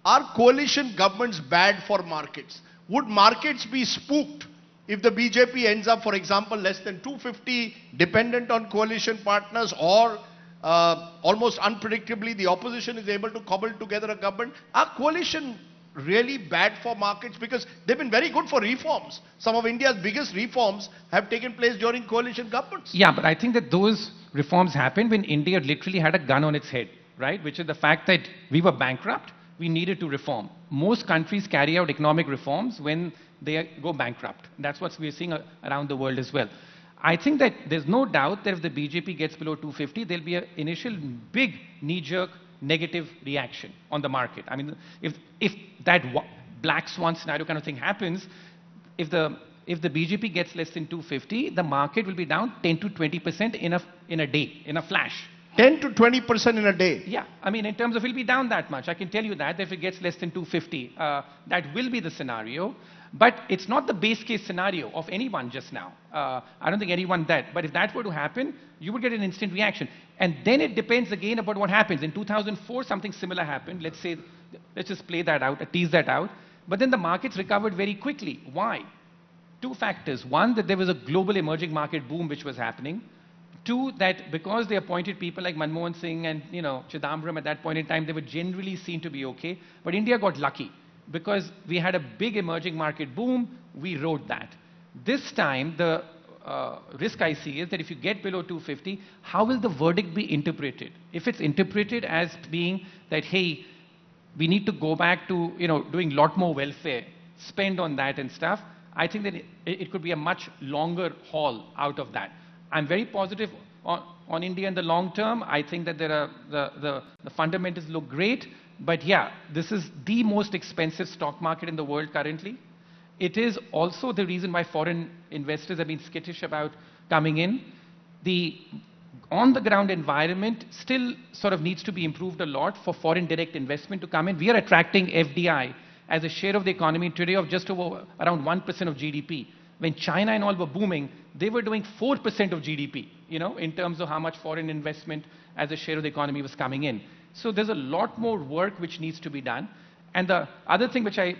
are coalition governments bad for markets? Would markets be spooked if the BJP ends up, for example, less than 250, dependent on coalition partners, or almost unpredictably the opposition is able to cobble together a government? Are coalition really bad for markets? Because they've been very good for reforms. Some of India's biggest reforms have taken place during coalition governments. Yeah, but I think that those reforms happened when India literally had a gun on its head, right? Which is the fact that we were bankrupt, we needed to reform. Most countries carry out economic reforms when they go bankrupt. That's what we're seeing around the world as well. I think that there's no doubt that if the BJP gets below 250, there'll be an initial big knee-jerk negative reaction on the market. I mean, if that black swan scenario kind of thing happens, if the BJP gets less than 250, the market will be down 10 to 20% in a day, in a flash. 10 to 20% in a day? Yeah, I mean, in terms of it'll be down that much. I can tell you that if it gets less than 250, that will be the scenario. But it's not the base case scenario of anyone just now. I don't think anyone that. But if that were to happen, you would get an instant reaction. And then it depends again about what happens. In 2004, something similar happened. Let's just play that out, tease that out. But then the markets recovered very quickly. Why? Two factors. One, that there was a global emerging market boom which was happening. Two, that because they appointed people like Manmohan Singh and Chidambaram at that point in time, they were generally seen to be okay. But India got lucky. Because we had a big emerging market boom, we rode that. This time, the risk I see is that if you get below 250, how will the verdict be interpreted? If it's interpreted as being that, hey, we need to go back to doing a lot more welfare, spend on that and stuff, I think that it could be a much longer haul out of that. I'm very positive on India in the long term. I think that the fundamentals look great. But yeah, this is the most expensive stock market in the world currently. It is also the reason why foreign investors have been skittish about coming in. The on-the-ground environment still sort of needs to be improved a lot for foreign direct investment to come in. We are attracting FDI as a share of the economy today of just over around 1% of GDP. When China and all were booming, they were doing 4% of GDP, in terms of how much foreign investment as a share of the economy was coming in. So there's a lot more work which needs to be done. And the other thing which I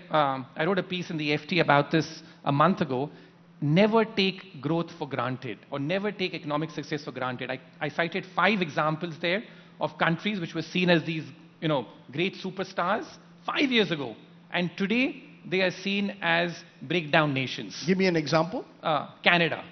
wrote a piece in the FT about this a month ago, never take growth for granted or never take economic success for granted. I cited 5 examples there of countries which were seen as these, great superstars 5 years ago. And today they are seen as breakdown nations. Give me an example. Canada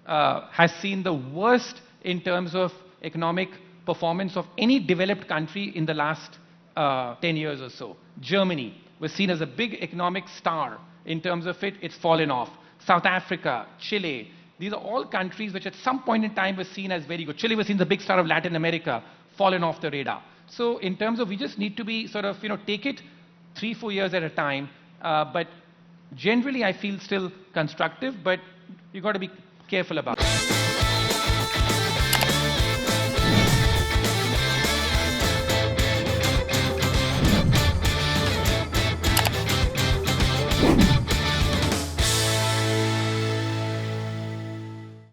has seen the worst in terms of economic performance of any developed country in the last 10 years or so. Germany was seen as a big economic star in terms of it's fallen off. South Africa, Chile, these are all countries which at some point in time were seen as very good. Chile was seen as the big star of Latin America, fallen off the radar. So in terms of, we just need to be sort of, take it 3-4 years at a time. But generally I feel still constructive, but you've got to be careful about it.